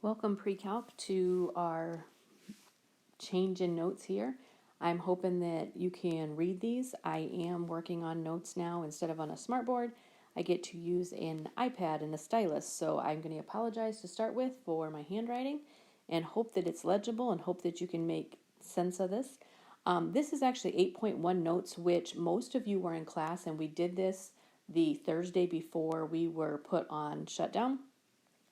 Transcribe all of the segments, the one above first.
Welcome PreCalc to our change in notes here. I'm hoping that you can read these. I am working on notes now instead of on a smartboard. I get to use an iPad and a stylus, so I'm going to apologize to start with for my handwriting and hope that it's legible and hope that you can make sense of this. This is actually 8.1 notes, which most of you were in class, and we did this the Thursday before we were put on shutdown.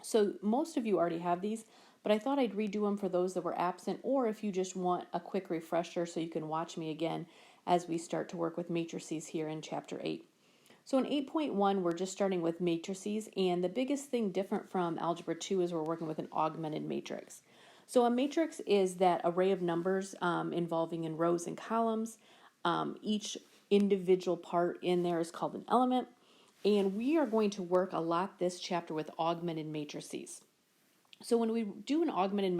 So most of you already have these, but I thought I'd redo them for those that were absent, or if you just want a quick refresher so you can watch me again as we start to work with matrices here in Chapter 8. So in 8.1, we're just starting with matrices, and the biggest thing different from Algebra 2 is we're working with an augmented matrix. So a matrix is that array of numbers involving in rows and columns. Each individual part in there is called an element. And we are going to work a lot this chapter with augmented matrices. So when we do an augmented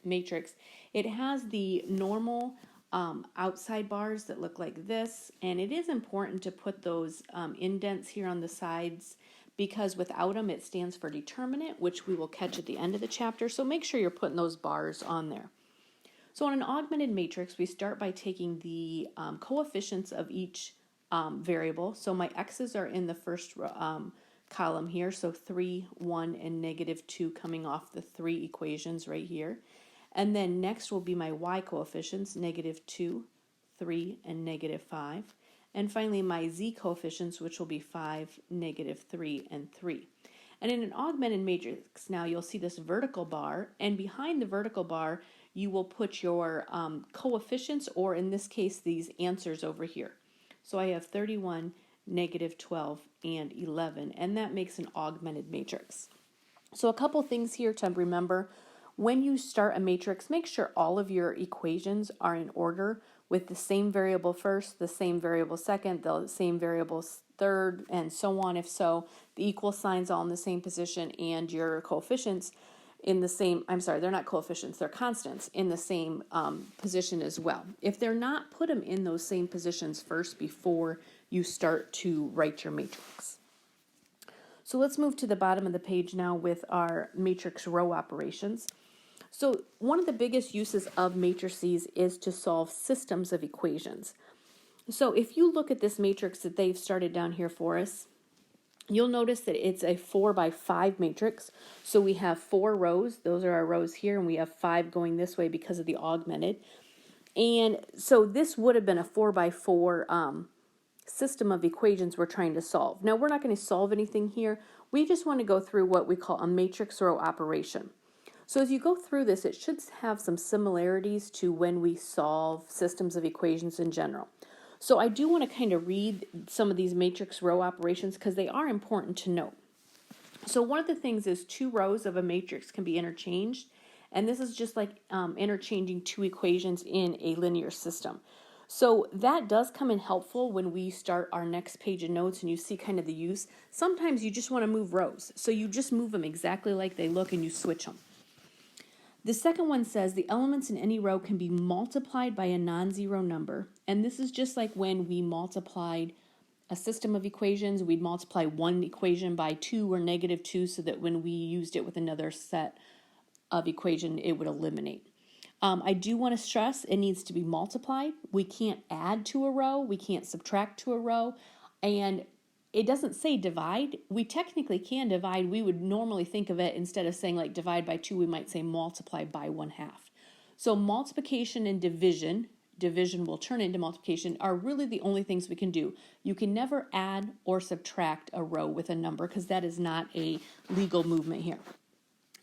matrix, it has the normal outside bars that look like this. And it is important to put those indents here on the sides because without them it stands for determinant, which we will catch at the end of the chapter. So make sure you're putting those bars on there. So on an augmented matrix, we start by taking the coefficients of each variable. So my x's are in the first column here, so 3, 1, and -2 coming off the 3 equations right here. And then next will be my y coefficients, -2, 3, and -5. And finally my z coefficients, which will be 5, -3, and 3. And in an augmented matrix now you'll see this vertical bar, and behind the vertical bar you will put your coefficients, or in this case these answers over here. So I have 31, -12, and 11, and that makes an augmented matrix. So a couple things here to remember. When you start a matrix, make sure all of your equations are in order with the same variable first, the same variable second, the same variable third, and so on. If so, the equal signs all in the same position, and your coefficients in the same, they're not coefficients, they're constants in the same position as well. If they're not, put them in those same positions first before you start to write your matrix. So let's move to the bottom of the page now with our matrix row operations. So one of the biggest uses of matrices is to solve systems of equations. So if you look at this matrix that they've started down here for us, you'll notice that it's a 4 by 5 matrix. So we have 4 rows. Those are our rows here, and we have 5 going this way because of the augmented. And so this would have been a 4 by 4 system of equations we're trying to solve. Now, we're not going to solve anything here. We just want to go through what we call a matrix row operation. So as you go through this, it should have some similarities to when we solve systems of equations in general. So I do want to kind of read some of these matrix row operations because they are important to note. So one of the things is 2 rows of a matrix can be interchanged, and this is just like interchanging 2 equations in a linear system. So that does come in helpful when we start our next page of notes and you see kind of the use. Sometimes you just want to move rows, so you just move them exactly like they look and you switch them. The second one says the elements in any row can be multiplied by a non-zero number. And this is just like when we multiplied a system of equations. We'd multiply one equation by 2 or -2 so that when we used it with another set of equation, it would eliminate. I do want to stress it needs to be multiplied. We can't add to a row. We can't subtract to a row. And it doesn't say divide. We technically can divide. We would normally think of it, instead of saying like divide by 2, we might say multiply by 1/2. So multiplication and division will turn into multiplication, are really the only things we can do. You can never add or subtract a row with a number because that is not a legal movement here.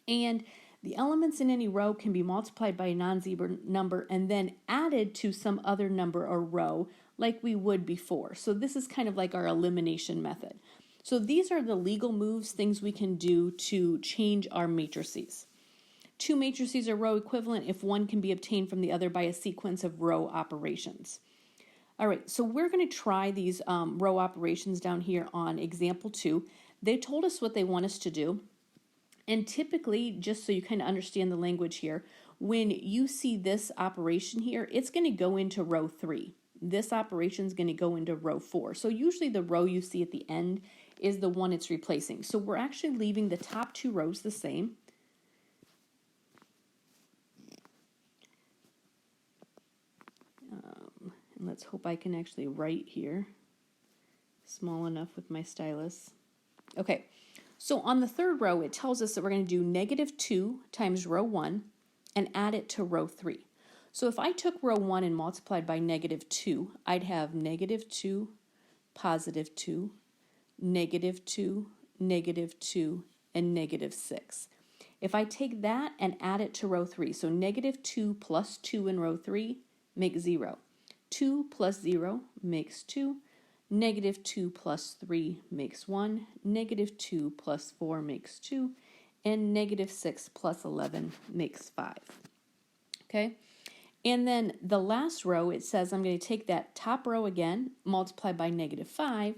And the elements in any row can be multiplied by a non-zero number and then added to some other number or row like we would before. So this is kind of like our elimination method. So these are the legal moves, things we can do to change our matrices. 2 matrices are row equivalent if one can be obtained from the other by a sequence of row operations. All right, so we're going to try these row operations down here on example 2. They told us what they want us to do. And typically, just so you kind of understand the language here, when you see this operation here, it's going to go into row 3. This operation is going to go into row 4. So usually the row you see at the end is the one it's replacing. So we're actually leaving the top 2 rows the same. Let's hope I can actually write here. Small enough with my stylus. Okay, so on the third row, it tells us that we're going to do -2 times row 1 and add it to row 3. So if I took row 1 and multiplied by -2, I'd have -2, +2, -2, -2, and -6. If I take that and add it to row 3, so -2 plus 2 in row 3 makes 0. 2 plus 0 makes 2. -2 plus 3 makes 1. -2 plus 4 makes 2. And -6 plus 11 makes 5. Okay? And then the last row, it says I'm going to take that top row again, multiply by -5,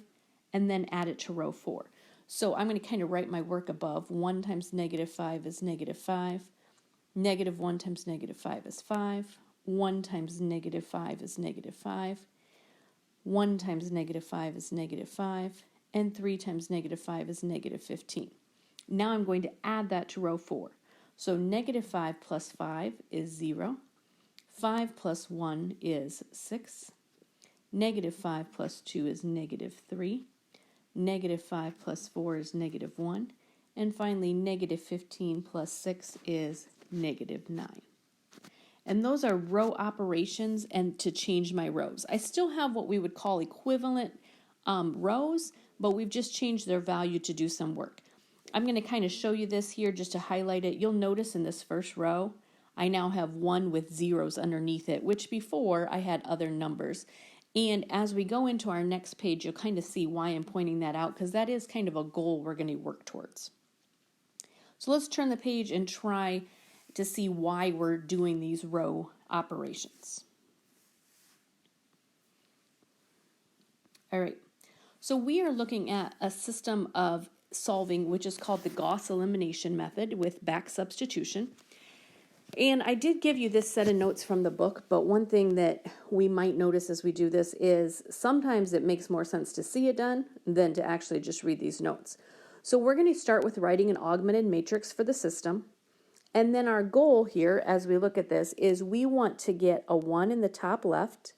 and then add it to row 4. So I'm going to kind of write my work above. 1 times -5 is -5. -1 times -5 is 5. 1 times -5 is -5. 1 times -5 is -5. And 3 times -5 is -15. Now I'm going to add that to row 4. So -5 plus 5 is 0. 5 plus 1 is 6. -5 plus 2 is -3. -5 plus 4 is -1. And finally, -15 plus 6 is -9. And those are row operations and to change my rows. I still have what we would call equivalent rows, but we've just changed their value to do some work. I'm going to kind of show you this here just to highlight it. You'll notice in this first row, I now have 1 with zeros underneath it, which before I had other numbers. And as we go into our next page, you'll kind of see why I'm pointing that out, because that is kind of a goal we're going to work towards. So let's turn the page and try to see why we're doing these row operations. All right, so we are looking at a system of solving which is called the Gauss elimination method with back substitution. And I did give you this set of notes from the book, but one thing that we might notice as we do this is sometimes it makes more sense to see it done than to actually just read these notes. So we're going to start with writing an augmented matrix for the system. And then our goal here, as we look at this, is we want to get a 1 in the top left,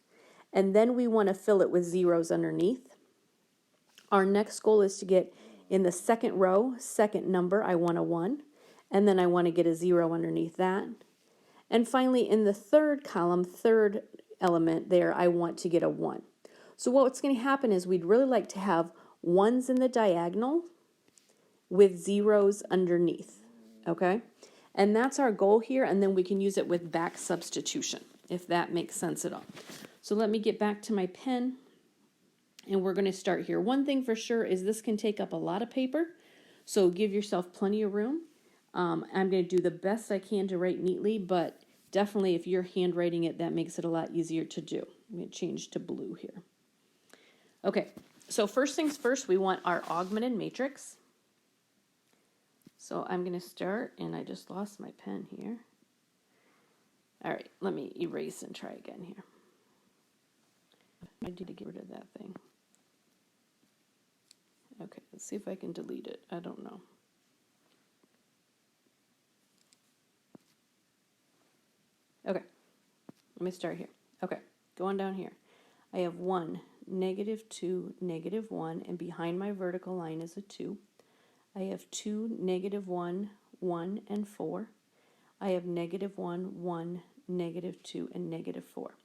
and then we want to fill it with zeros underneath. Our next goal is to get in the second row, second number, I want a 1, and then I want to get a 0 underneath that. And finally, in the third column, third element there, I want to get a 1. So what's going to happen is we'd really like to have 1s in the diagonal with zeros underneath, okay? And that's our goal here, and then we can use it with back substitution, if that makes sense at all. So let me get back to my pen, and we're going to start here. One thing for sure is this can take up a lot of paper, so give yourself plenty of room. I'm going to do the best I can to write neatly, but definitely if you're handwriting it, that makes it a lot easier to do. I'm going to change to blue here. Okay, so first things first, we want our augmented matrix. So I'm going to start, and I just lost my pen here. All right, let me erase and try again here. I need to get rid of that thing. Okay, let's see if I can delete it. I don't know. Okay, let me start here. Okay, going down here. I have 1, -2, -1, and behind my vertical line is a 2. I have 2, -1, 1, and 4. I have -1, 1, -2, and -4.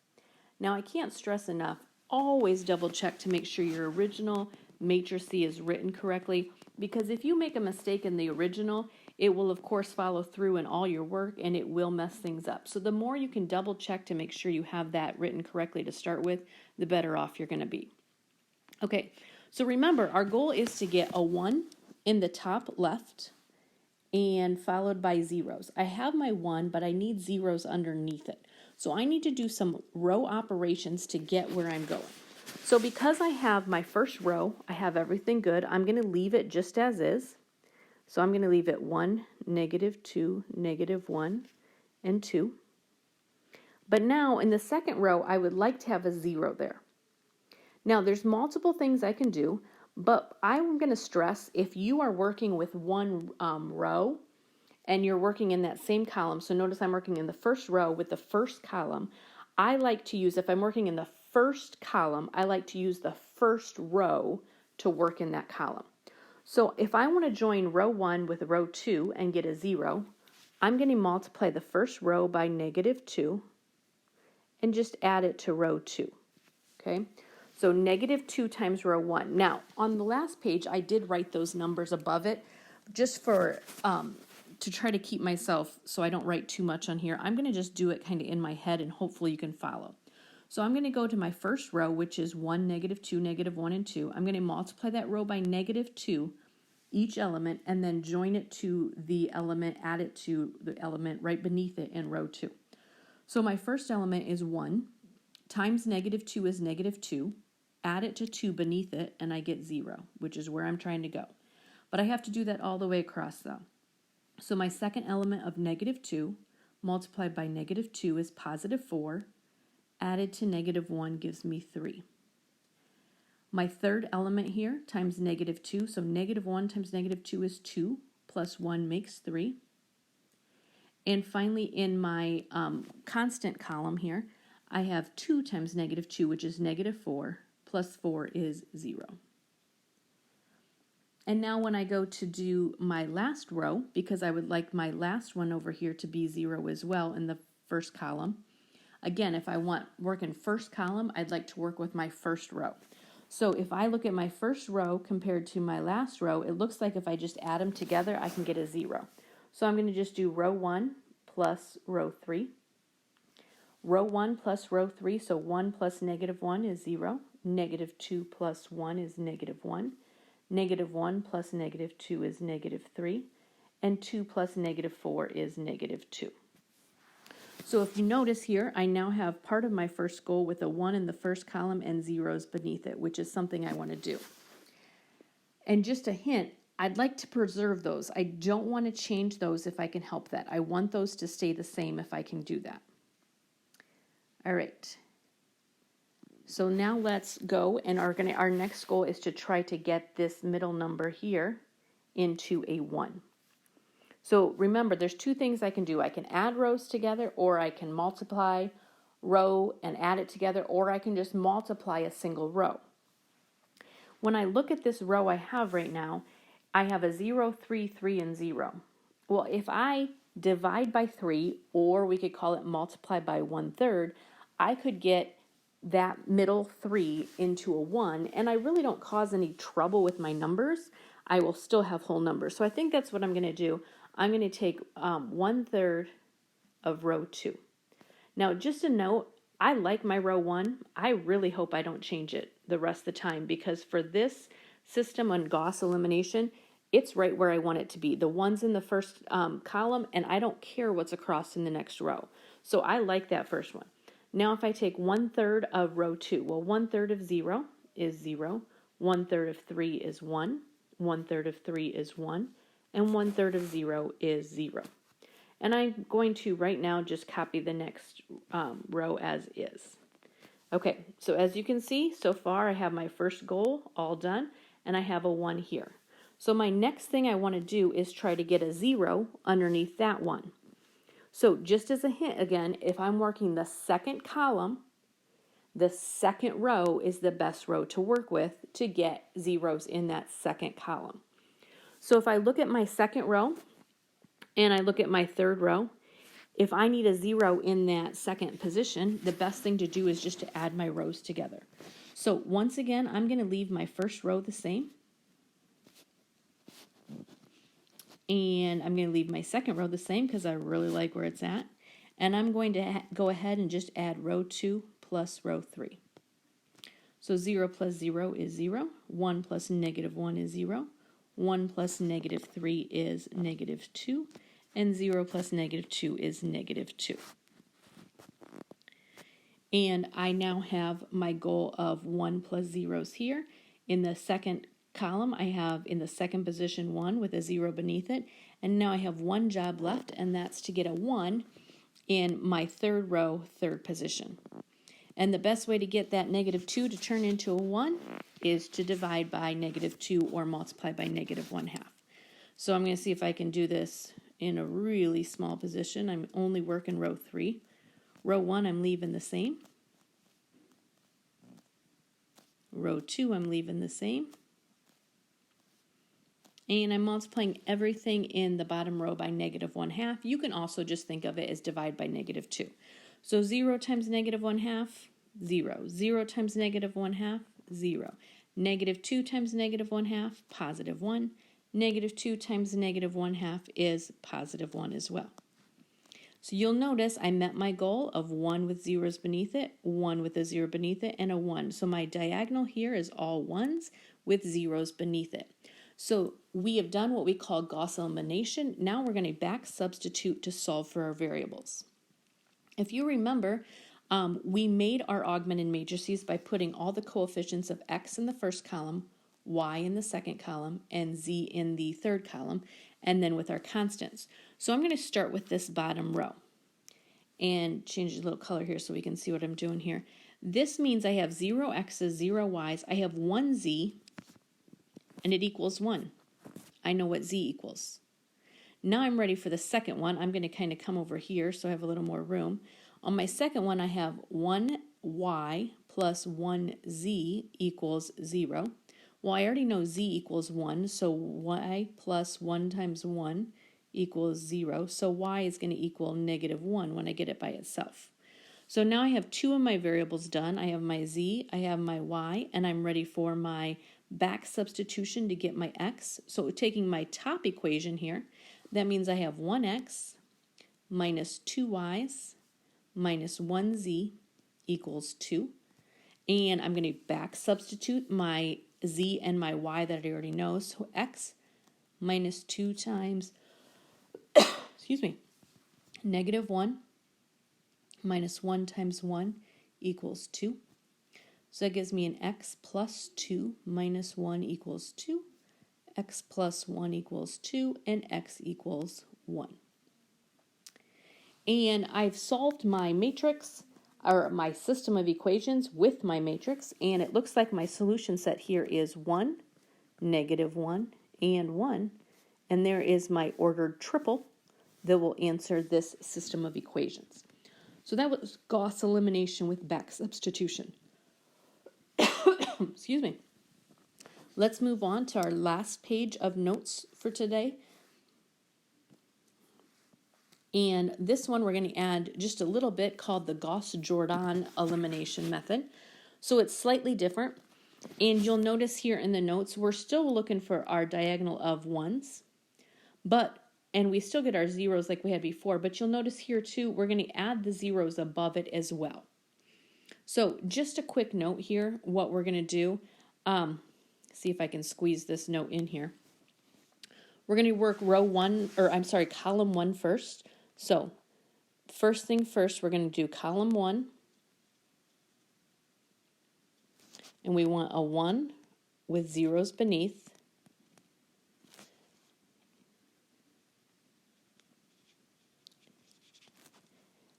Now I can't stress enough, always double check to make sure your original matrix is written correctly, because if you make a mistake in the original, it will of course follow through in all your work and it will mess things up. So the more you can double check to make sure you have that written correctly to start with, the better off you're going to be. Okay, so remember our goal is to get a 1 in the top left and followed by zeros. I have my 1, but I need zeros underneath it. So I need to do some row operations to get where I'm going. So because I have my first row, I have everything good, I'm going to leave it just as is. So I'm going to leave it 1, -2, -1, and 2. But now in the second row, I would like to have a 0 there. Now there's multiple things I can do, but I'm going to stress if you are working with one row and you're working in that same column, so notice I'm working in the first row with the first column, I like to use, if I'm working in the first column, I like to use the first row to work in that column. So if I want to join row 1 with row 2 and get a 0, I'm going to multiply the first row by -2 and just add it to row 2. Okay, so -2 times row 1. Now, on the last page, I did write those numbers above it just for to try to keep myself so I don't write too much on here. I'm going to just do it kind of in my head, and hopefully you can follow. So I'm going to go to my first row, which is 1, -2, -1, and 2. I'm going to multiply that row by -2, each element, and then join it to the element, add it to the element right beneath it in row 2. So my first element is 1, times -2 is -2, add it to 2 beneath it, and I get 0, which is where I'm trying to go. But I have to do that all the way across, though. So my second element of -2 multiplied by -2 is +4, added to -1 gives me 3. My third element here times -2, so -1 times -2 is 2, plus 1 makes 3. And finally, in my constant column here, I have 2 times -2, which is -4, plus 4 is 0. And now when I go to do my last row, because I would like my last one over here to be 0 as well in the first column. Again, if I want work in first column, I'd like to work with my first row. So if I look at my first row compared to my last row, it looks like if I just add them together, I can get a 0. So I'm going to just do row 1 plus row 3. Row 1 plus row 3, so 1 plus -1 is 0. -2 plus 1 is -1. -1 plus -2 is -3. And 2 plus -4 is -2. So if you notice here, I now have part of my first goal with a 1 in the first column and zeros beneath it, which is something I want to do. And just a hint, I'd like to preserve those. I don't want to change those if I can help that. I want those to stay the same if I can do that. All right. So now let's go, and our next goal is to try to get this middle number here into a 1. So remember, there's two things I can do. I can add rows together, or I can multiply row and add it together, or I can just multiply a single row. When I look at this row I have right now, I have a 0, 3, 3, and 0. Well, if I divide by 3, or we could call it multiply by 1/3, I could get that middle 3 into a 1, and I really don't cause any trouble with my numbers. I will still have whole numbers. So I think that's what I'm going to do. I'm going to take 1/3 of row 2. Now, just a note, I like my row 1. I really hope I don't change it the rest of the time, because for this system on Gauss elimination, it's right where I want it to be. The 1's in the first column, and I don't care what's across in the next row. So I like that first one. Now if I take 1/3 of row 2, well, 1/3 of 0 is 0, 1/3 of 3 is 1, 1/3 of 3 is 1, and 1/3 of 0 is 0. And I'm going to right now just copy the next row as is. Okay, so as you can see, so far I have my first goal all done, and I have a 1 here. So my next thing I want to do is try to get a 0 underneath that 1. So just as a hint again, if I'm working the second column, the second row is the best row to work with to get zeros in that second column. So if I look at my second row and I look at my third row, if I need a 0 in that second position, the best thing to do is just to add my rows together. So once again, I'm going to leave my first row the same. And I'm going to leave my second row the same because I really like where it's at. And I'm going to go ahead and just add row 2 plus row 3. So 0 plus 0 is 0. 1 plus -1 is 0. 1 plus -3 is -2. And 0 plus -2 is -2. And I now have my goal of 1 plus zeros here. In the second column, I have in the second position 1 with a 0 beneath it, and now I have one job left, and that's to get a 1 in my third row, third position. And the best way to get that -2 to turn into a 1 is to divide by -2 or multiply by -1/2. So I'm going to see if I can do this in a really small position. I'm only working row 3. Row 1 I'm leaving the same. Row 2, I'm leaving the same. And I'm multiplying everything in the bottom row by -1/2. You can also just think of it as divide by -2. So 0 times -1/2, 0. 0 times -1/2, 0. -2 times -1/2, +1. -2 times -1/2 is +1 as well. So you'll notice I met my goal of 1 with zeros beneath it, 1 with a 0 beneath it, and a 1. So my diagonal here is all 1s with zeros beneath it. So we have done what we call Gauss elimination. Now we're going to back substitute to solve for our variables. If you remember, we made our augmented matrices by putting all the coefficients of x in the first column, y in the second column, and z in the third column, and then with our constants. So I'm going to start with this bottom row and change the little color here so we can see what I'm doing here. This means I have 0 x's, 0 y's. I have 1 z, and it equals 1. I know what z equals. Now I'm ready for the second one. I'm going to kind of come over here so I have a little more room. On my second one, I have 1y plus 1z equals 0. Well, I already know z equals 1, so y plus 1 times 1 equals 0. So y is going to equal -1 when I get it by itself. So now I have two of my variables done. I have my z, I have my y, and I'm ready for my back substitution to get my x. So taking my top equation here, that means I have 1x minus 2y's minus 1z equals 2. And I'm going to back substitute my z and my y that I already know. So x minus 2 times, excuse me, -1 minus 1 times 1 equals 2. So that gives me an x plus 2 minus 1 equals 2. X plus 1 equals 2, and x equals 1. And I've solved my matrix, or my system of equations with my matrix, and it looks like my solution set here is 1, -1, and 1. And there is my ordered triple that will answer this system of equations. So that was Gauss elimination with back substitution. Excuse me. Let's move on to our last page of notes for today. And this one we're going to add just a little bit called the Gauss-Jordan elimination method. So it's slightly different. And you'll notice here in the notes, we're still looking for our diagonal of 1s. And we still get our zeros like we had before. But you'll notice here too, we're going to add the zeros above it as well. So just a quick note here, what we're going to do. See if I can squeeze this note in here. We're going to work column 1 first. So first thing first, we're going to do column 1. And we want a 1 with zeros beneath.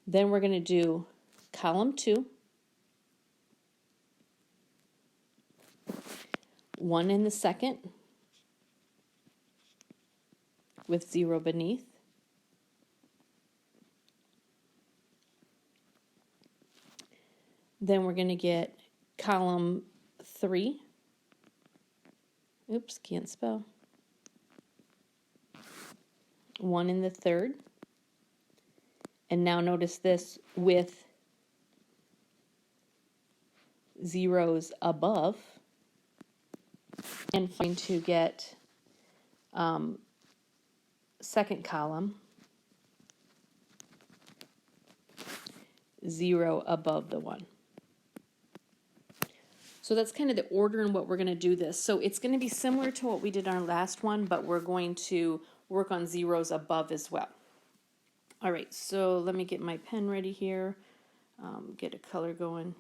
Then we're going to do column 2. 1 in the second with 0 beneath. Then we're going to get column 3. Oops, can't spell. 1 in the third. And now notice this with zeros above. And going to get second column, 0 above the 1. So that's kind of the order in what we're going to do this. So it's going to be similar to what we did on our last one, but we're going to work on zeros above as well. All right, so let me get my pen ready here, get a color going.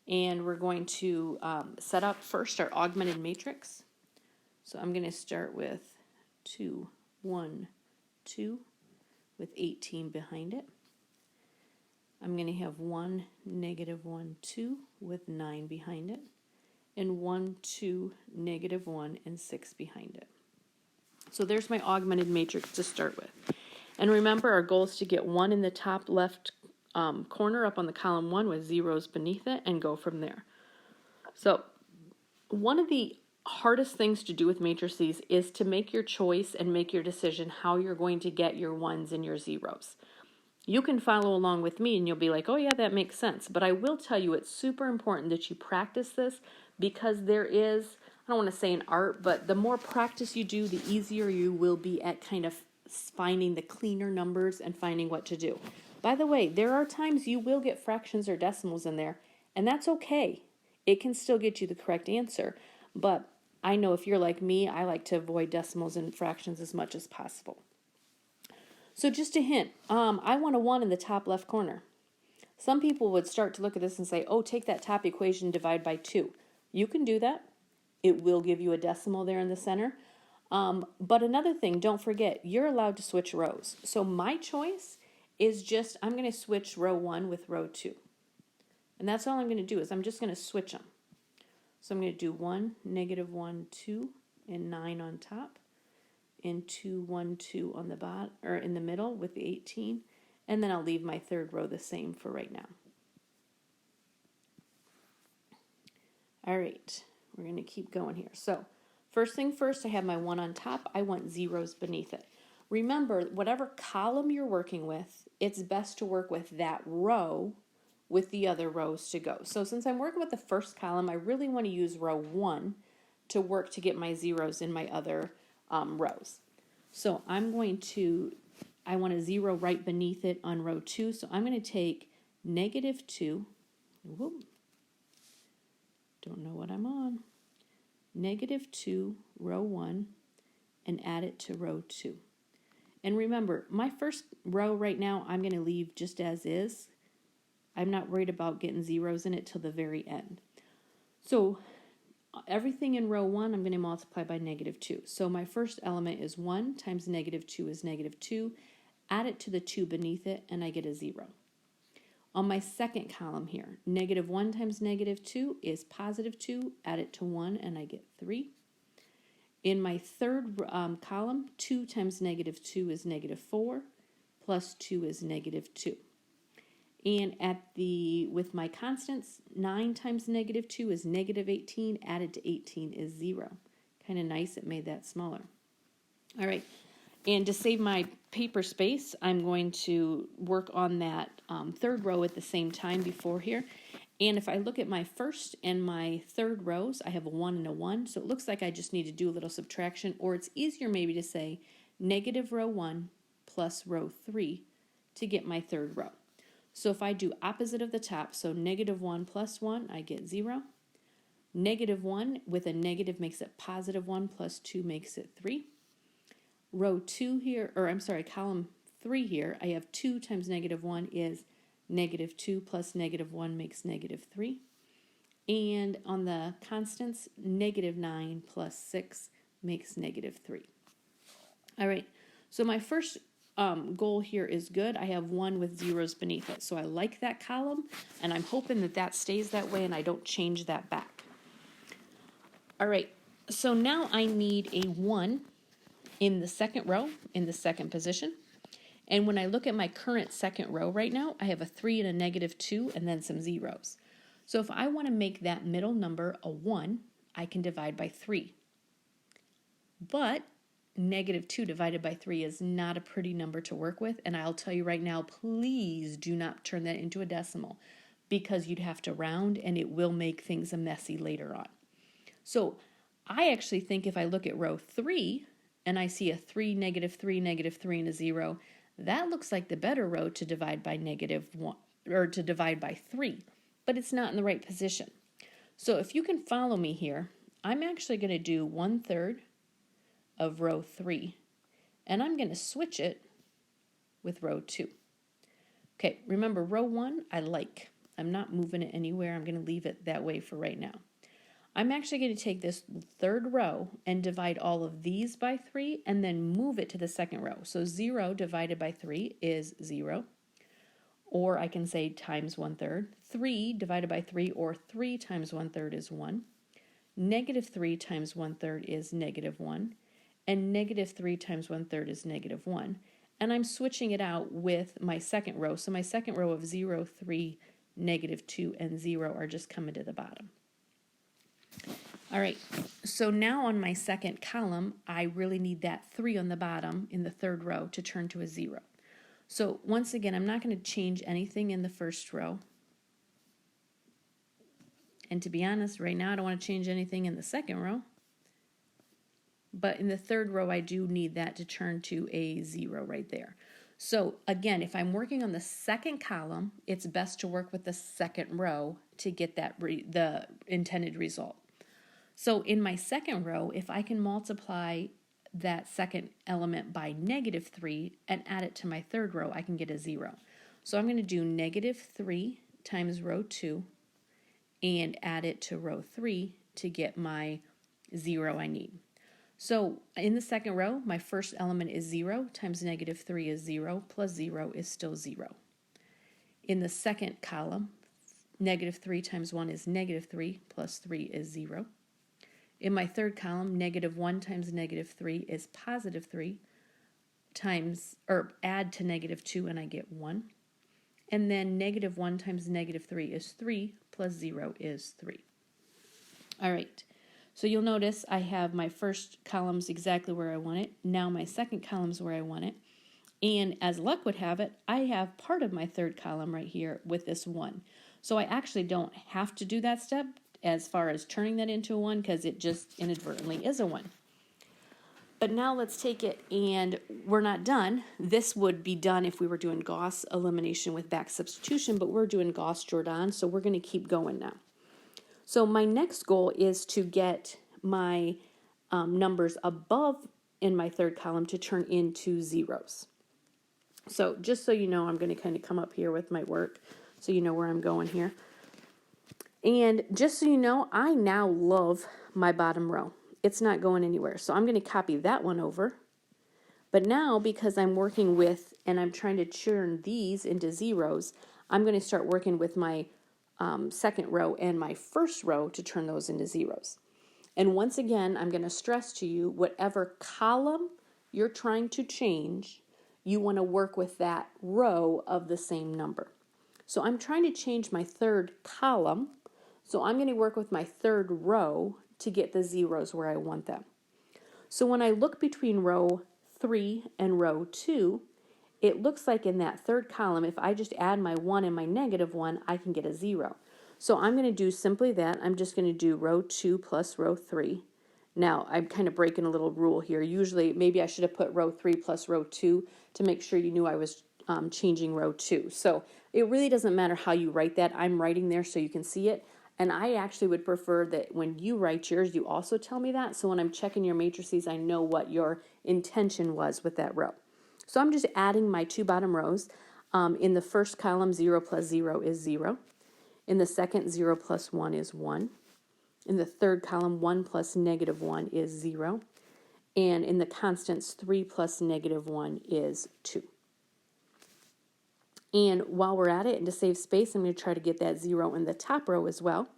And we're going to set up first our augmented matrix. So I'm going to start with 2, 1, 2 with 18 behind it. I'm going to have 1, -1, 2 with 9 behind it. And 1, 2, -1, and 6 behind it. So there's my augmented matrix to start with. And remember, our goal is to get 1 in the top left corner up on the column 1 with zeros beneath it and go from there. So One of the hardest things to do with matrices is to make your choice and make your decision how you're going to get your ones and your zeros. You can follow along with me and you'll be like, oh yeah, that makes sense. But I will tell you it's super important that you practice this, because there is, I don't want to say an art, but the more practice you do, the easier you will be at kind of finding the cleaner numbers and finding what to do. By the way, there are times you will get fractions or decimals in there, and that's okay. It can still get you the correct answer. But I know if you're like me, I like to avoid decimals and fractions as much as possible. So just a hint, I want a 1 in the top left corner. Some people would start to look at this and say, oh, take that top equation, divide by 2. You can do that. It will give you a decimal there in the center. But another thing, don't forget, you're allowed to switch rows. So my choice is just, I'm going to switch row 1 with row 2. And that's all I'm going to do is I'm just going to switch them. So I'm going to do 1, -1, 2, and 9 on top, and 2, 1, 2 on the bottom, or in the middle with the 18, and then I'll leave my third row the same for right now. All right, we're going to keep going here. So first thing first, I have my 1 on top. I want zeros beneath it. Remember, whatever column you're working with, it's best to work with that row with the other rows to go. So since I'm working with the first column, I really want to use row 1 to work to get my zeros in my other rows. So I'm going to, I want a 0 right beneath it on row 2, so I'm going to take -2, whoop, don't know what I'm on, -2 row 1, and add it to row 2. And remember, my first row right now, I'm going to leave just as is. I'm not worried about getting zeros in it till the very end. So everything in row 1, I'm going to multiply by -2. So my first element is 1 times -2 is -2. Add it to the 2 beneath it, and I get a 0. On my second column here, -1 times -2 is +2. Add it to 1, and I get 3. In my third column, 2 times -2 is -4, plus 2 is -2. And with my constants, 9 times -2 is -18. Added to 18 is 0. Kind of nice, it made that smaller. All right, and to save my paper space, I'm going to work on that third row at the same time before here. And if I look at my first and my third rows, I have a 1 and a 1. So it looks like I just need to do a little subtraction, or it's easier maybe to say negative row 1 plus row 3 to get my third row. So if I do opposite of the top, so -1 plus 1, I get 0. -1 with a negative makes it +1 plus 2 makes it 3. Row 2 here, or I'm sorry, column 3 here, I have 2 times -1 is -2 plus -1 makes -3. And on the constants, -9 plus 6 makes -3. All right, so my first goal here is good. I have 1 with zeros beneath it. So I like that column, and I'm hoping that that stays that way and I don't change that back. All right, so now I need a 1 in the second row, in the second position. And when I look at my current second row right now, I have a 3 and a -2 and then some zeros. So if I want to make that middle number a 1, I can divide by 3. But -2 divided by 3 is not a pretty number to work with, and I'll tell you right now, please do not turn that into a decimal, because you'd have to round and it will make things a messy later on. So I actually think if I look at row 3 and I see a 3, -3, -3, and a 0, that looks like the better row to divide by -1, or to divide by 3, but it's not in the right position. So if you can follow me here, I'm actually going to do 1/3 of row 3, and I'm going to switch it with row 2. Okay, remember row 1 I like. I'm not moving it anywhere. I'm going to leave it that way for right now. I'm actually going to take this third row and divide all of these by 3 and then move it to the second row. So 0 divided by 3 is 0. Or I can say times 1/3. 3 divided by 3, or 3 times 1/3 is 1. -3 times 1/3 is -1. And -3 times 1/3 is -1. And I'm switching it out with my second row. So my second row of 0, 3, -2, and 0 are just coming to the bottom. All right, so now on my second column, I really need that 3 on the bottom in the third row to turn to a 0. So once again, I'm not going to change anything in the first row. And to be honest, right now I don't want to change anything in the second row. But in the third row, I do need that to turn to a 0 right there. So again, if I'm working on the second column, it's best to work with the second row to get that the intended result. So in my second row, if I can multiply that second element by -3 and add it to my third row, I can get a 0. So I'm going to do -3 times row 2 and add it to row 3 to get my 0 I need. So in the second row, my first element is 0 times -3 is 0 plus 0 is still 0. In the second column, -3 times 1 is -3 plus 3 is 0. In my third column, -1 times -3 is +3 times, or add to -2 and I get 1. And then -1 times -3 is 3 plus 0 is 3. All right, so you'll notice I have my first columns exactly where I want it. Now my second column's where I want it. And as luck would have it, I have part of my third column right here with this 1. So I actually don't have to do that step as far as turning that into a 1 because it just inadvertently is a 1. But now let's take it, and we're not done. This would be done if we were doing Gauss elimination with back substitution, but we're doing Gauss-Jordan, so we're going to keep going now. So my next goal is to get my numbers above in my third column to turn into zeros. So just so you know, I'm going to kind of come up here with my work so you know where I'm going here. And just so you know, I now love my bottom row. It's not going anywhere. So I'm going to copy that one over. But now, because I'm working with, and I'm trying to turn these into zeros, I'm going to start working with my second row and my first row to turn those into zeros. And once again, I'm going to stress to you, whatever column you're trying to change, you want to work with that row of the same number. So I'm trying to change my third column, so I'm going to work with my third row to get the zeros where I want them. So when I look between row 3 and row 2, it looks like in that third column, if I just add my 1 and my -1, I can get a 0. So I'm going to do simply that. I'm just going to do row 2 plus row 3. Now, I'm kind of breaking a little rule here. Usually, maybe I should have put row 3 plus row 2 to make sure you knew I was changing row 2. So it really doesn't matter how you write that. I'm writing there so you can see it. And I actually would prefer that when you write yours, you also tell me that. So when I'm checking your matrices, I know what your intention was with that row. So I'm just adding my two bottom rows. In the first column, 0 plus 0 is 0. In the second, 0 plus 1 is 1. In the third column, 1 plus -1 is 0. And in the constants, 3 plus -1 is 2. And while we're at it, and to save space, I'm going to try to get that 0 in the top row as well.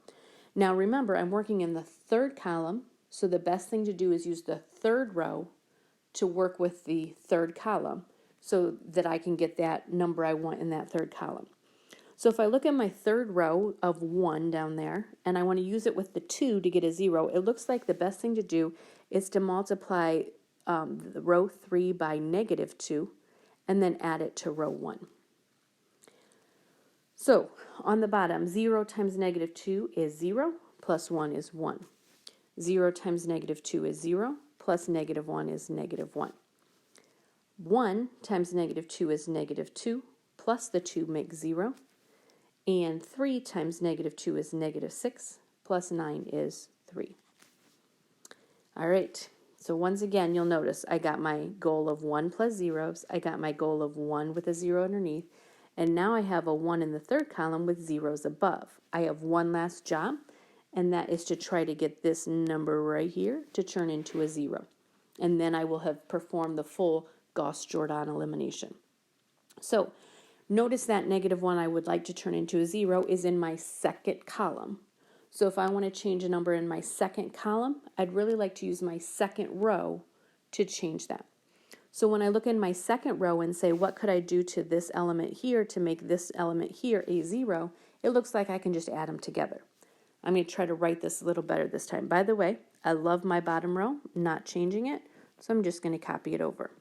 Now remember, I'm working in the third column, so the best thing to do is use the third row to work with the third column so that I can get that number I want in that third column. So if I look at my third row of 1 down there, and I want to use it with the 2 to get a 0, it looks like the best thing to do is to multiply the row 3 by -2 and then add it to row 1. So on the bottom, 0 times -2 is 0, plus 1 is 1. 0 times -2 is 0, plus -1 is -1. 1 times -2 is -2, plus the 2 makes 0. And 3 times -2 is -6, plus 9 is 3. All right, so once again, you'll notice I got my goal of 1 plus zeros. I got my goal of 1 with a 0 underneath. And now I have a 1 in the third column with zeros above. I have one last job, and that is to try to get this number right here to turn into a 0. And then I will have performed the full Gauss-Jordan elimination. So notice that -1 I would like to turn into a 0 is in my second column. So if I want to change a number in my second column, I'd really like to use my second row to change that. So when I look in my second row and say, what could I do to this element here to make this element here a 0, it looks like I can just add them together. I'm going to try to write this a little better this time. By the way, I love my bottom row, not changing it, so I'm just going to copy it over.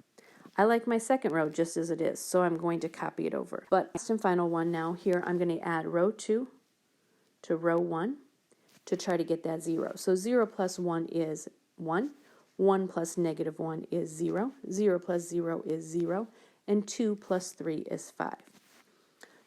I like my second row just as it is, so I'm going to copy it over. But last and final one now, here I'm going to add row 2 to row 1 to try to get that 0. So 0 plus 1 is 1, 1 plus negative 1 is 0, 0 plus 0 is 0, and 2 plus 3 is 5.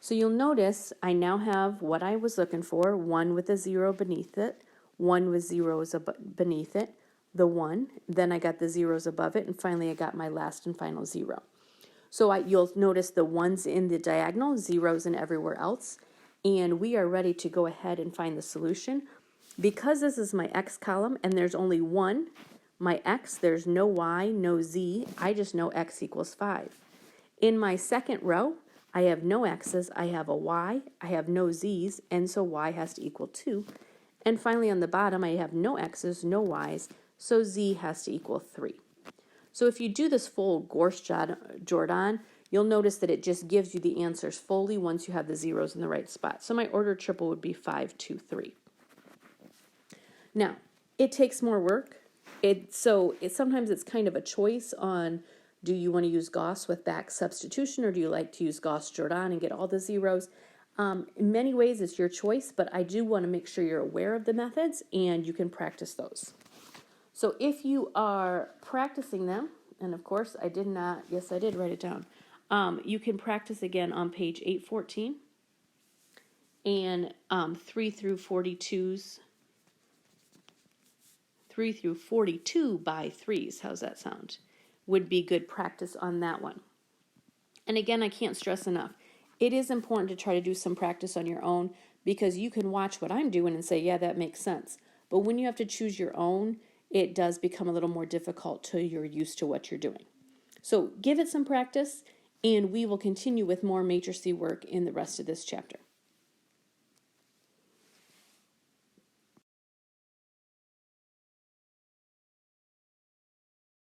So you'll notice I now have what I was looking for, 1 with a 0 beneath it, 1 with zeros beneath it, the 1, then I got the zeros above it, and finally I got my last and final 0. So you'll notice the 1's in the diagonal, zeros in everywhere else, and we are ready to go ahead and find the solution. Because this is my x column and there's only 1, my x, there's no y, no z, I just know x equals 5. In my second row, I have no x's, I have a y, I have no z's, and so y has to equal 2. And finally on the bottom, I have no x's, no y's, so z has to equal 3. So if you do this full Gauss-Jordan, you'll notice that it just gives you the answers fully once you have the zeros in the right spot. So my ordered triple would be 5, 2, 3. Now, it takes more work. Sometimes it's kind of a choice on, do you want to use Gauss with back substitution, or do you like to use Gauss-Jordan and get all the zeros? In many ways, it's your choice, but I do want to make sure you're aware of the methods and you can practice those. So if you are practicing them, and of course I did not, yes I did write it down, you can practice again on page 814 and 3 through 42's 3 through 42 by 3's, how's that sound? Would be good practice on that one. And again, I can't stress enough, it is important to try to do some practice on your own, because you can watch what I'm doing and say, yeah, that makes sense. But when you have to choose your own, it does become a little more difficult till you're used to what you're doing. So give it some practice, and we will continue with more matrices work in the rest of this chapter.